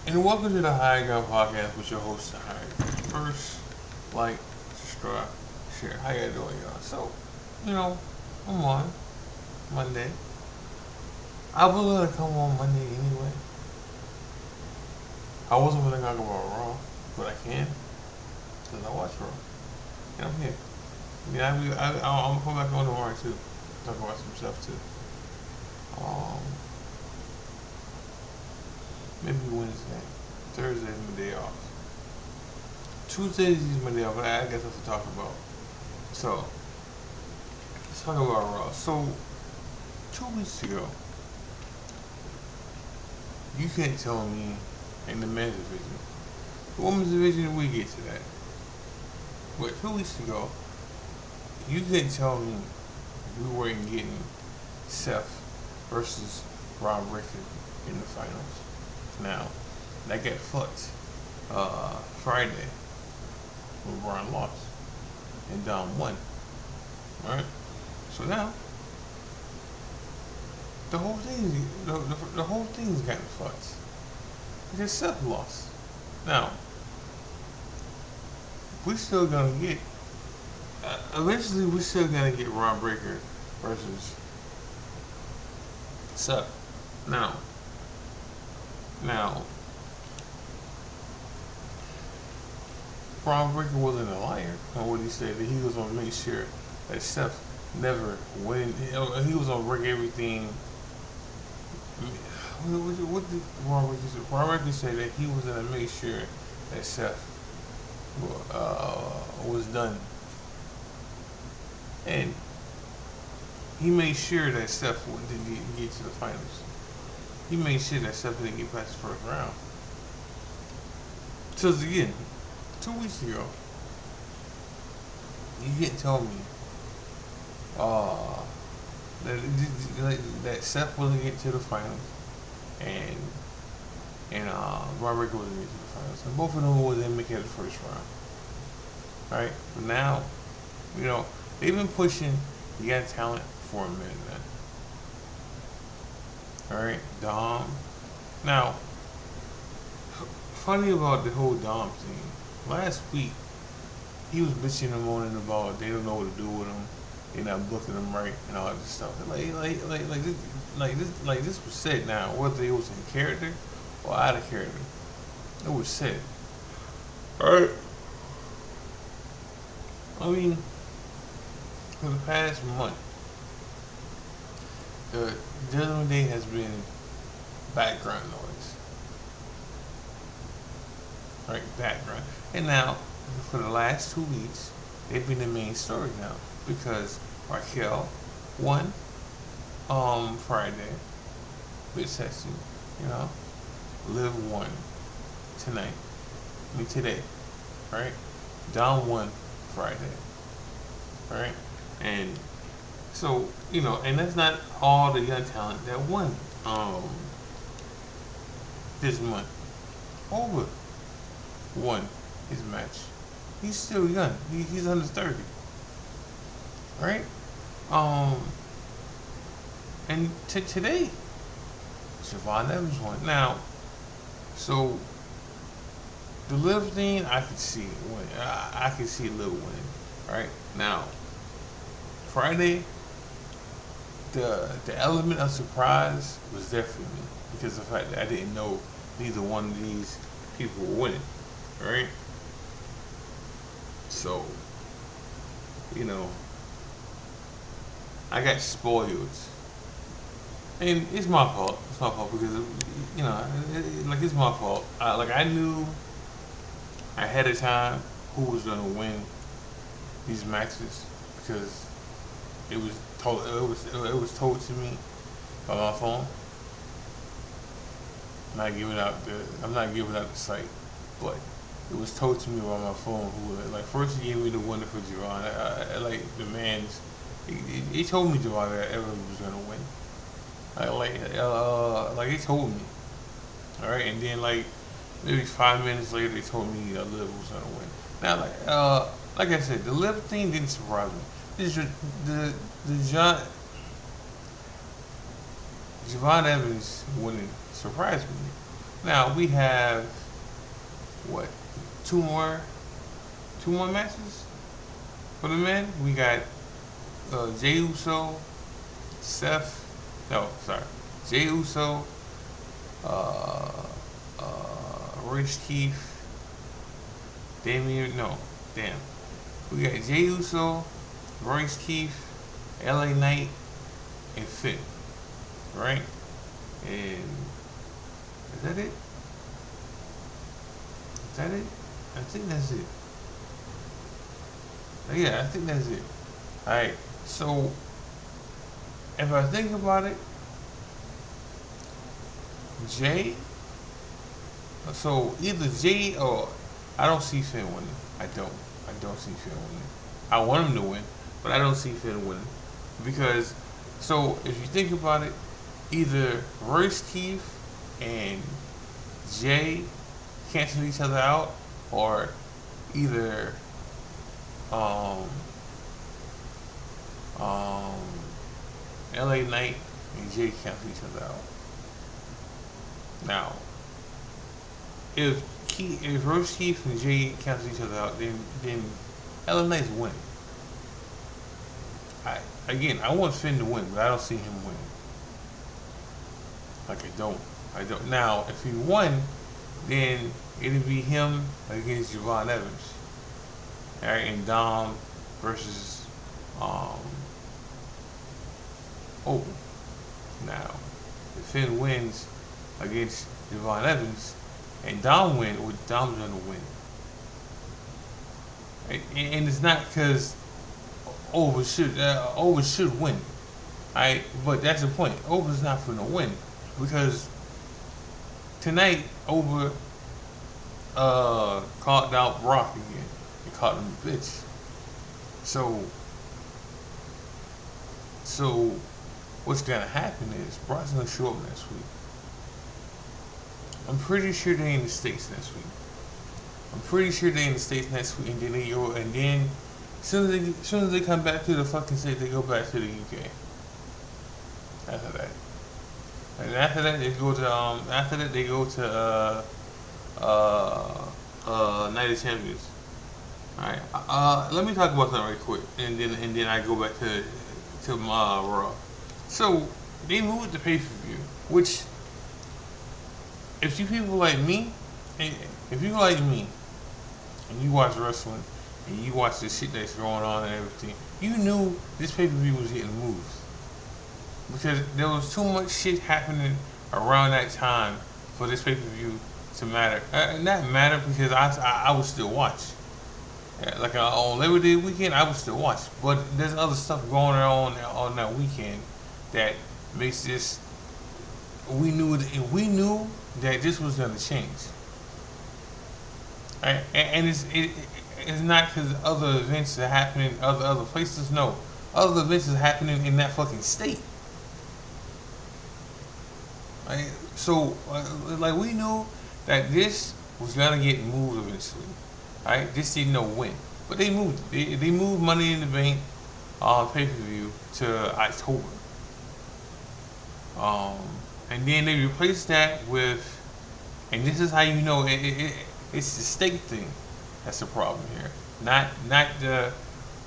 And welcome to the hiredgun podcast with your host, the hired. First, like, subscribe, share. How you doing, y'all? So, you know, I'm on Monday. I was gonna come on Monday anyway. I wasn't gonna talk about Raw, but I can because I watch Raw and I'm here. Yeah, I'm gonna come back on tomorrow too. Talk about some stuff too. Um, maybe Wednesday, Thursday is my day off. Tuesdays is my day off, but I guess that's to talk about. So let's talk about Raw. So 2 weeks ago, you can't tell me in the men's division. The women's division, we get to that. But 2 weeks ago, you couldn't tell me we weren't getting Seth versus Rob Rickard in the finals. Now, that got fucked Friday when Braun lost and Dom won. Alright? So now, the whole thing's gotten fucked. Because Seth lost. Now, we still gonna get eventually we still gonna get Rob Breaker versus Seth. Now, Rob Breaker wasn't a liar on what he said that he was gonna make sure that Seth never win. He was gonna break everything. What did Rob Breaker say? Rob Breaker said that he was gonna make sure that Seth was done. And he made sure that Seth didn't get to the finals. He made sure that Seth didn't get past the first round. So again, 2 weeks ago, you can't tell me that Seth wasn't getting to the finals and Robert wasn't getting to the finals. And both of them wasn't making it the first round. Right? But now, they've been pushing the young talent for a minute now. Alright, Dom. Now, funny about the whole Dom thing. Last week, he was bitching and moaning about they don't know what to do with him. They're not booking him right and all this stuff. This was said now, whether it was in character or out of character. It was said. Alright. I mean, for the past month, the Judgment Day has been background noise. Right, background. And now, for the last 2 weeks, they've been the main story now. Because Raquel won Friday with sexy, Liv won today, right? Dom won Friday, right? And so, and that's not all the young talent that won this month. Over won his match. He's still young. He's under 30. Right? And today, Siobhan Evans won. Now, so the Liv thing, I could see it winning. I could see Liv winning. Right? Now, Friday, the element of surprise was definitely because of the fact that I didn't know neither one of these people were winning. Right? So, I got spoiled. And it's my fault. It's my fault because, it's my fault. I knew ahead of time who was going to win these matches because it was told to me by my phone. I'm not giving out the site, but it was told to me by my phone first he gave me the winner for Javon. The man's. He told me Javon that Evans was gonna win. He told me. All right, and then maybe 5 minutes later, they told me Liv was gonna win. Now, like I said, the Liv thing didn't surprise me. The Javon Evans winning surprised me. Now we have what? Two more, two more matches for the men. We got Jey Uso, Seth. No, sorry, Jey Uso, uh, Rich Keith, Damian. No, damn. We got Jey Uso, Royce Keith, LA Knight, and Finn. Right? And is that it? Is that it? I think that's it. Yeah, I think that's it. Alright, so if I think about it, Jay, so either Jay or I don't see Finn winning. I don't. I don't see Finn winning. I want him to win, but I don't see Finn winning. Because, so if you think about it, either Royce Keith and Jay cancel each other out, or either um, um, LA Knight and Jay cancel each other out. Now, if Royce Keith and Jay cancel each other out, then LA Knight's winning. I want Finn to win, but I don't see him winning. Like I don't. Now, if he won, then it'd be him against Javon Evans, all right, and Dom versus Open. Now, if Finn wins against Javon Evans, and Dom win, or Dom's gonna win, right? And it's not because Over should win, right? But that's the point. Over's not gonna win because tonight Over called out Brock again. He called him a bitch. So what's gonna happen is Brock's gonna show up next week. I'm pretty sure they're in the States next week. And then they go, and then as soon as they come back to the fucking States, they go back to the UK. After that. And after that they go to Night of Champions. Alright. Let me talk about that right quick, and then I go back to Raw. So they moved the pay per view, which if you people like me, if you like me, and you watch wrestling, and you watch the shit that's going on and everything, you knew this pay per view was getting moved because there was too much shit happening around that time for this pay per view to matter. Not matter because I would still watch. Like on Labor Day weekend, I would still watch. But there's other stuff going on that weekend that makes this. We knew that this was gonna change. Right? And it's not because other events are happening other places. No, other events is happening in that fucking state. Right? So like we knew that this was gonna get moved eventually. Right? Just didn't know when, but they moved it. They moved Money in the Bank pay per view to October. And then they replaced that with, and this is how you know it's the state thing that's the problem here. Not the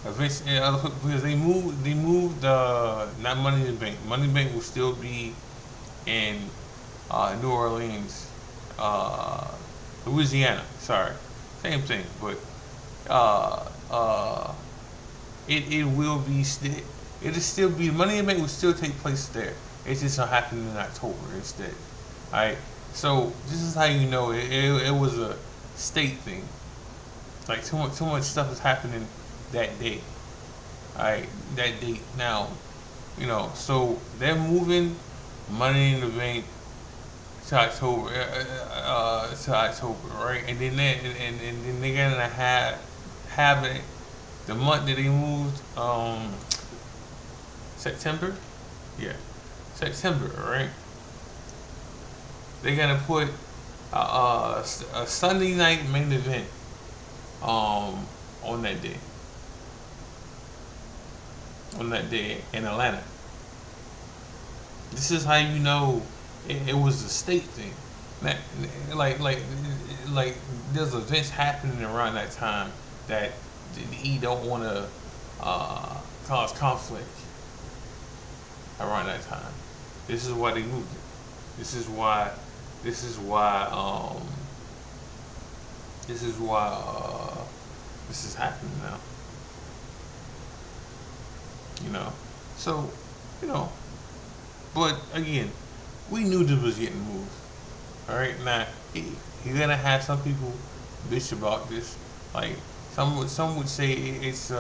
events in other, because they moved not Money in the Bank. Money in the Bank will still be in New Orleans, Louisiana. Sorry, same thing, but it will be it'll still be Money in the Bank will still take place there. It's just happening in October instead. Alright, so this is how you know it was a state thing. Like too much stuff is happening that day. Alright, that date. Now, so they're moving Money in the Bank to October, right? And then they're gonna have it the month that they moved, September, yeah, September, right? They're gonna put a Sunday night main event on that day. On that day in Atlanta. This is how you know it was a state thing. Like, like, like, there's events happening around that time that the E don't want to cause conflict around that time. This is why they moved it. This is why. This is why. This is why. This is happening now. You know. So, you know. But again, we knew this was getting moved. All right. Now, you're gonna have some people bitch about this. Like some would say it's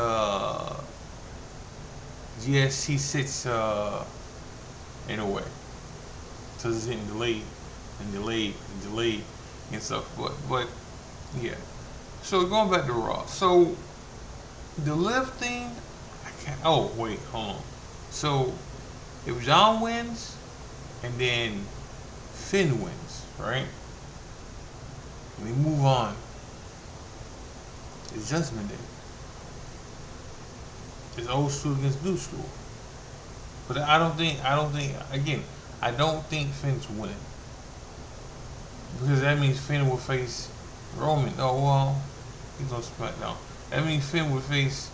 GST sits in a way because it's getting delayed and delayed and delayed and stuff. But yeah. So going back to Raw. So the live thing, I can't. Oh wait, hold on. So if John wins and then Finn wins, right? And we move on. It's Judgment Day. It's old school against new school. But again, I don't think Finn's winning. Because that means Finn will face Roman. Oh, well, he's on SmackDown. That means Finn will face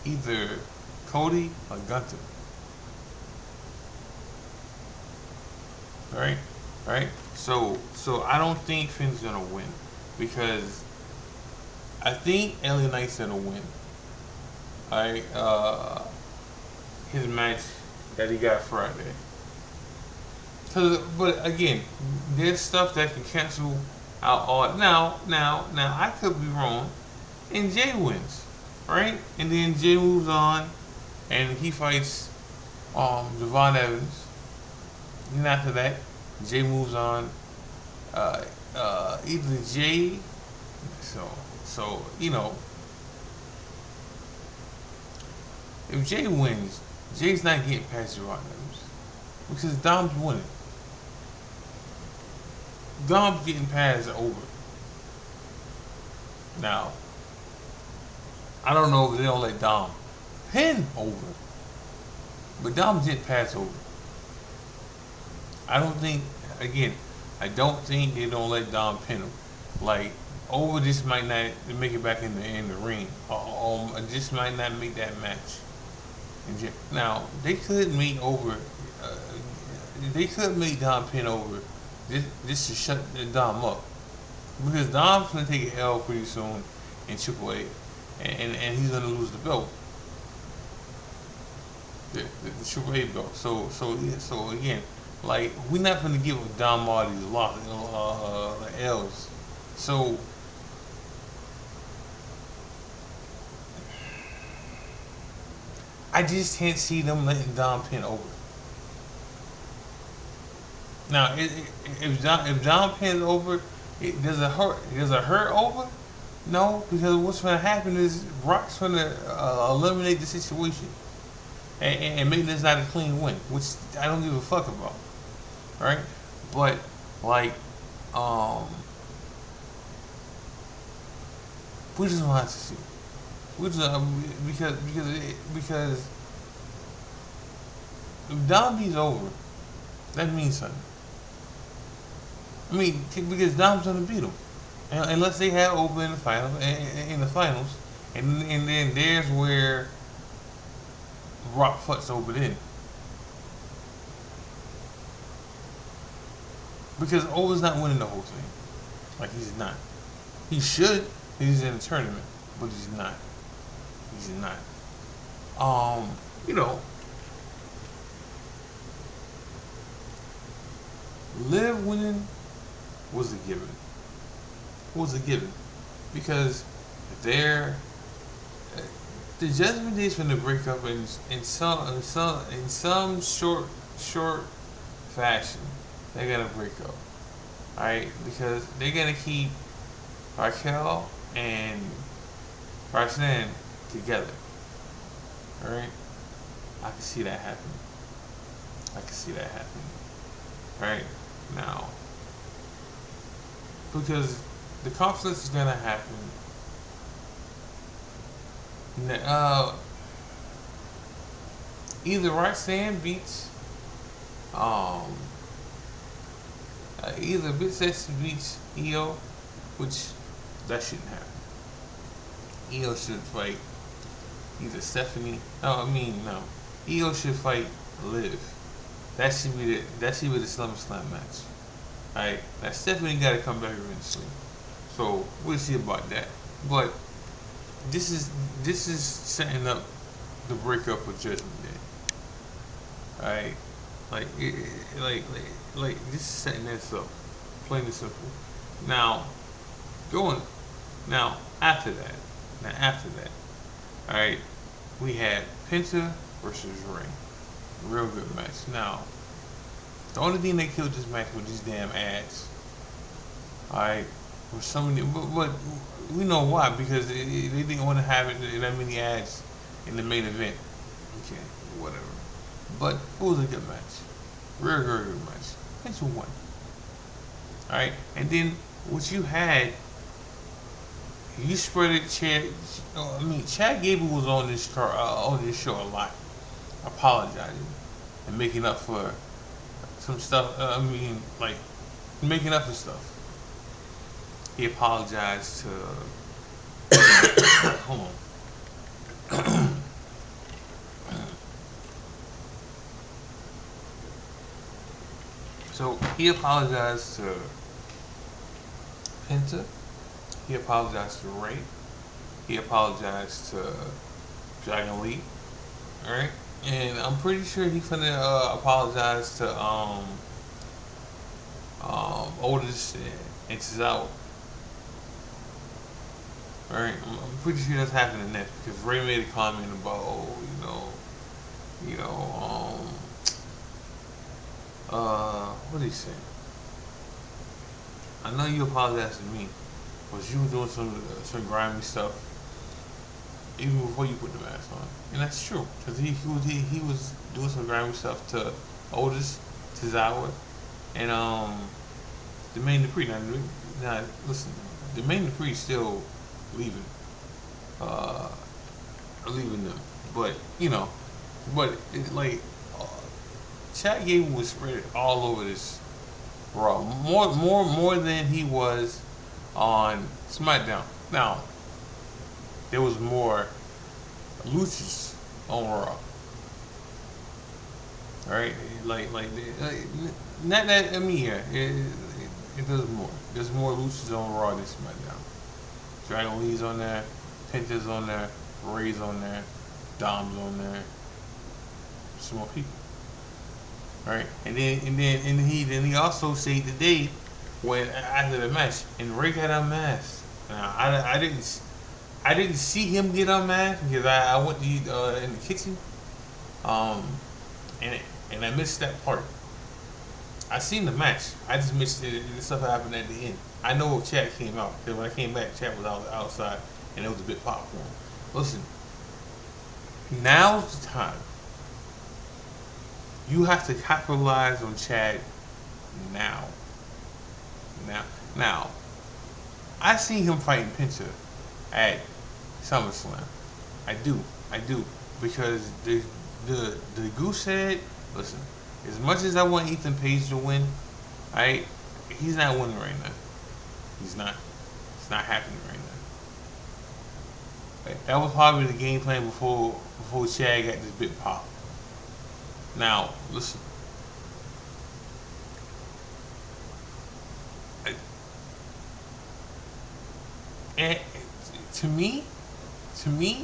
either Cody or Gunther. Right? Right? So I don't think Finn's gonna win. Because I think LA Knight's gonna win. Alright, his match that he got Friday. But again, there's stuff that can cancel out all. Now, I could be wrong, and Jay wins, right? And then Jay moves on, and he fights Devon Evans. And after that, Jay moves on. Either Jay, so you know, if Jay wins, Jay's not getting past Devon Evans because Dom's winning. Dom's getting past over. Now, I don't know if they don't let Dom pin over, but Dom's getting past over. I don't think, again, I don't think they don't let Dom pin him. Like, over just might not make it back in the ring. Just might not make that match. Now, they could make over, they could make Dom pin over just to shut Dom up. Because Dom's going to take a L pretty soon in Triple A. And he's going to lose the belt. The Triple A belt. So again, like, we're not going to give Dom all these L's. So, I just can't see them letting Dom pin over. Now, if Dom pins over, does it hurt? Does it hurt over? No, because what's going to happen is Rock's going to eliminate the situation and make this not a clean win, which I don't give a fuck about, right? But like, we just want to see. We just because if Dom beats over, that means something. I mean, because Dom's gonna beat him, unless they have open in the finals. And then there's where Rock fucks over then, because Over's not winning the whole thing. Like, he's not. He should. He's in a tournament, but he's not. He's not. You know, Liv winning was a given. Was a given because they're the Judgment Day's going to break up in some short fashion. They're gonna break up, all right? Because they're gonna keep Raquel and Roxanne together, all right? I can see that happening. Right now, because the conflict is gonna happen. Either Roxanne beats Either Big Sexy beats EO, which that shouldn't happen. EO should fight either Stephanie. No, I mean no. EO should fight Liv. That should be the SummerSlam match. Alright, now Stephanie got to come back eventually. So we'll see about that. But this is setting up the breakup with Judgment Day. Alright, like, this is setting this up, plain and simple. Now, going now after that, all right, we had Penta versus Ray, real good match. Now, the only thing that killed this match was these damn ads. All right, with so many, but we know why, because they didn't want to have it that many ads in the main event. Okay, whatever. But it was a good match. Very, very good match. Penta won. Alright, and then what you had, you spread it. Chad Gable was on this show a lot, apologizing and making up for some stuff. Like making up for stuff. He apologized to. Hold on. So he apologized to Penta. He apologized to Ray. He apologized to Dragon Lee. Alright? And I'm pretty sure he's gonna apologize to Otis and Tozawa. Alright? I'm pretty sure that's happening next because Ray made a comment about, what did he say? I know you apologized to me, but you were doing some grimy stuff even before you put the mask on, and that's true because he was doing some grimy stuff to Otis, Tozawa, and the main Dupree. Now listen, the main Dupree is still leaving, leaving them, but Chad Gable was spread all over this Raw, more than he was on SmackDown. Now, there was more luchas on Raw, right? Not that it does more. There's more luchas on Raw than SmackDown. Dragon Lee's on there, Penta's on there, Ray's on there, Dom's on there. Some more people. Right, and then he also saved the day when after the match and Ray got unmasked. Now I didn't see him get unmasked because I went to eat in the kitchen, and I missed that part. I seen the match. I just missed the stuff that happened at the end. I know Chad came out because when I came back, Chad was outside and it was a bit popcorn. Listen, now's the time. You have to capitalize on Chad now. I see him fighting Penta at SummerSlam. I do, because the goose head. Listen, as much as I want Ethan Page to win, he's not winning right now. He's not. It's not happening right now. That was probably the game plan before Chad got this big pop. Now, listen. And to me,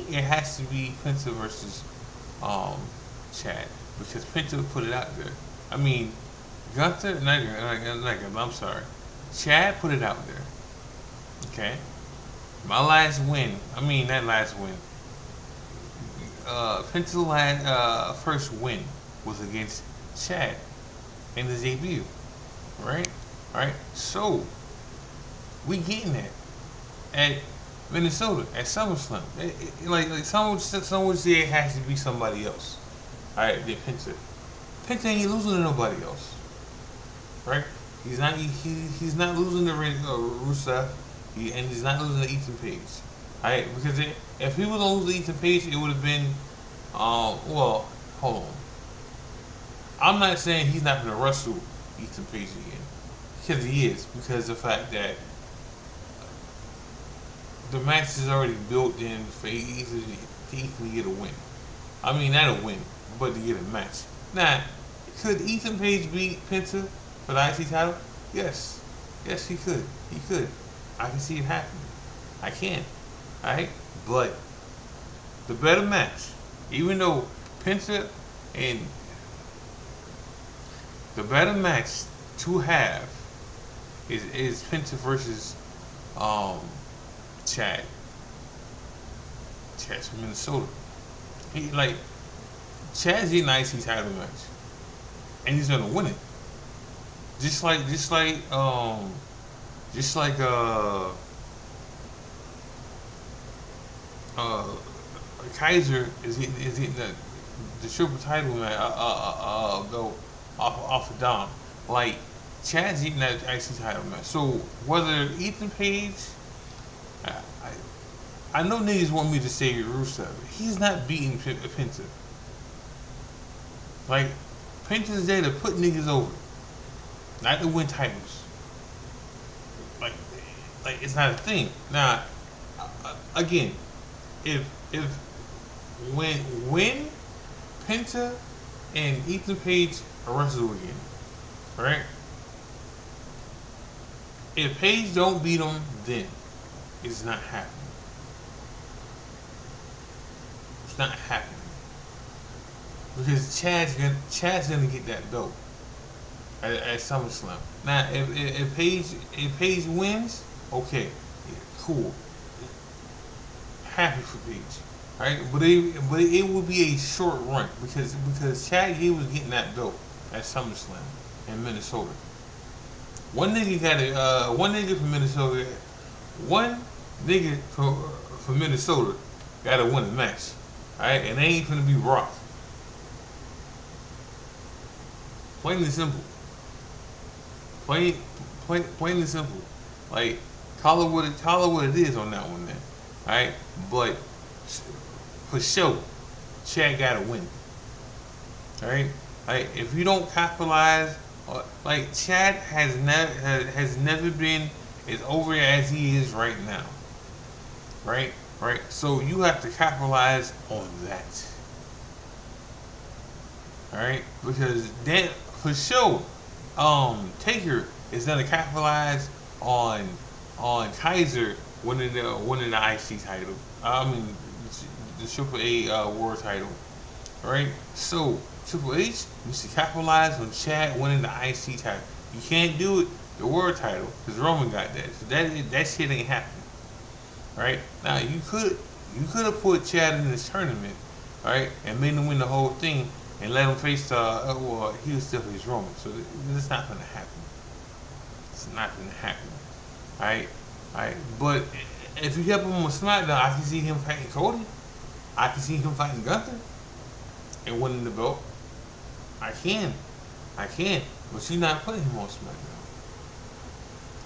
it has to be Penta versus Chad because Penta put it out there. I mean, Gunther, I'm sorry, Chad put it out there. Okay, my last win. That last win. Penta's first win was against Chad in his debut, right? So we getting that at Minnesota at SummerSlam. Someone would say it has to be somebody else. All right, then Penta ain't losing to nobody else, right? He's not losing to Rusev, and he's not losing to Ethan Page. All right, because if he was to lose to Ethan Page, it would have been, hold on. I'm not saying he's not going to wrestle Ethan Page again. Because he is. Because the fact that the match is already built in for to easily get a win. I mean, not a win, but to get a match. Now, could Ethan Page beat Penta for the IC title? Yes. Yes, he could. He could. I can see it happening. I can. Alright? But the better match, even though Penta and the better match to have is Penta versus Chad. Chad's from Minnesota. He like Chad's getting an IC title match, and he's gonna win it. Just like uh Kaiser is getting the triple title match belt off of Dom. Like Chad's getting that IC title match. So whether Ethan Page, I, I know niggas want me to say Rusev. He's not beating Penta. Like Penta's there to put niggas over, not to win titles. Like, like it's not a thing. Now, again, if when Penta and Ethan Page wrestle again, right? If Page don't beat him, then it's not happening. It's not happening because Chad's gonna get that belt at SummerSlam. Now, if Page wins, okay, yeah, cool, happy for Page. Right, but it will be a short run because Chad he was getting that belt at SummerSlam in Minnesota. One nigga from Minnesota, one nigga from Minnesota got to win a match. Alright, and they ain't gonna be Brock. Plain and simple. Plain and simple. Like call it what it is on that one, man. Alright, but for sure, Chad gotta win. Alright? Like if you don't capitalize, like Chad has never been as over as he is right now. Right? Right? So you have to capitalize on that. Alright? Because then for sure, Taker is gonna capitalize on Kaiser winning the IC title. I mean the Triple A World title, right? So Triple H needs to capitalize on Chad winning the IC title. You can't do it the World title because Roman got that. So that shit ain't happening, right? Now you could have put Chad in this tournament, right, and made him win the whole thing and let him face well he was still face Roman. So it's not gonna happen. It's not gonna happen, right? Right? But if you help him on SmackDown, I can see him fighting Cody. I can see him fighting Gunther and winning the belt. I can. But you're not putting him on SmackDown.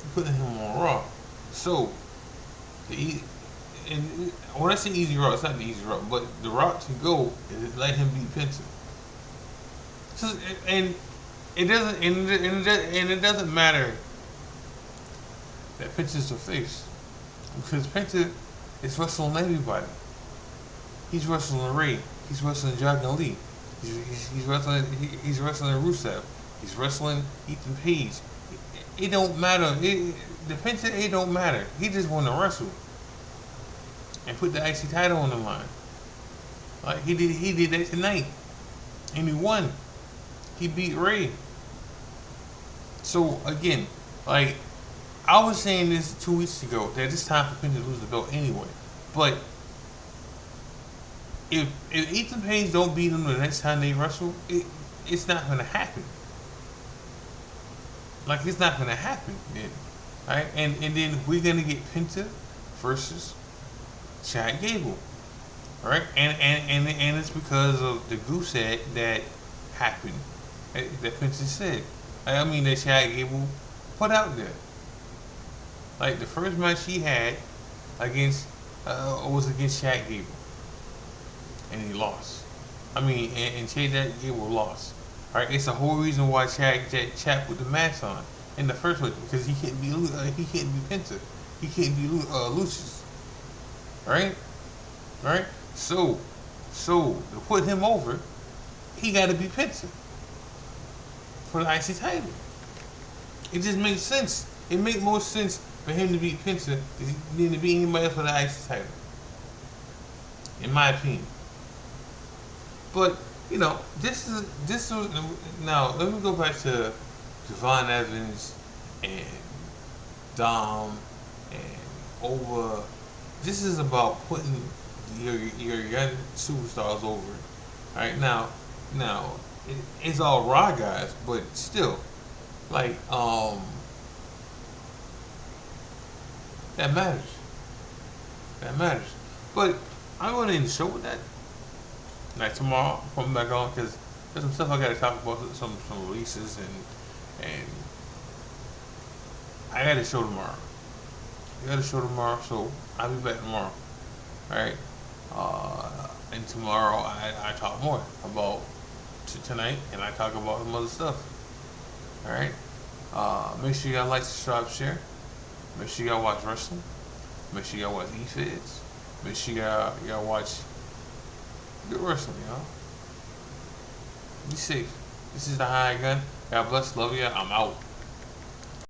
You're putting him on Raw. So, and when I say easy route, it's not the easy route, but the route to go is to let him beat Penta. So, and it doesn't matter that Penta's the face, because Penta is wrestling everybody. He's wrestling Ray. He's wrestling Dragon Lee. He's wrestling Rusev. He's wrestling Ethan Page. It don't matter. The Penta, it don't matter. He just want to wrestle and put the IC title on the line. Like he did that tonight, and he won. He beat Ray. So again, like I was saying this 2 weeks ago that it's time for Penta to lose the belt anyway, but. If Ethan Page don't beat him the next time they wrestle, it's not gonna happen. Like it's not gonna happen then, right? And then we're gonna get Penta versus Chad Gable, right? And it's because of the goose egg that happened that Penta said. I mean that Chad Gable put out there. Like the first match he had against was against Chad Gable. And he lost. I mean, and Chad Gable lost. Alright, it's the whole reason why Chad put the mask on. in the first place because he can't be Penta. He can't be Lucius. Right? Right? So to put him over, he got to be Penta for the IC title. It just makes sense. It makes more sense for him to beat Penta than to beat anybody else for the IC title, in my opinion. But this is now. Let me go back to Devon Evans and Dom and over. This is about putting your young superstars over. Right now, it's all raw guys, but still, like that matters. That matters. But I'm going to end the show with that. Like tomorrow, I'm coming back on because there's some stuff I got to talk about, some releases, and I got a show tomorrow. So I'll be back tomorrow. All right. And tomorrow I talk more about tonight, and I talk about some other stuff. All right. Make sure y'all like, subscribe, share. Make sure y'all watch wrestling. Make sure y'all watch E-Feds. Make sure y'all watch good wrestling, y'all. Be safe. This is the Hired Gun. God bless. Love ya. I'm out.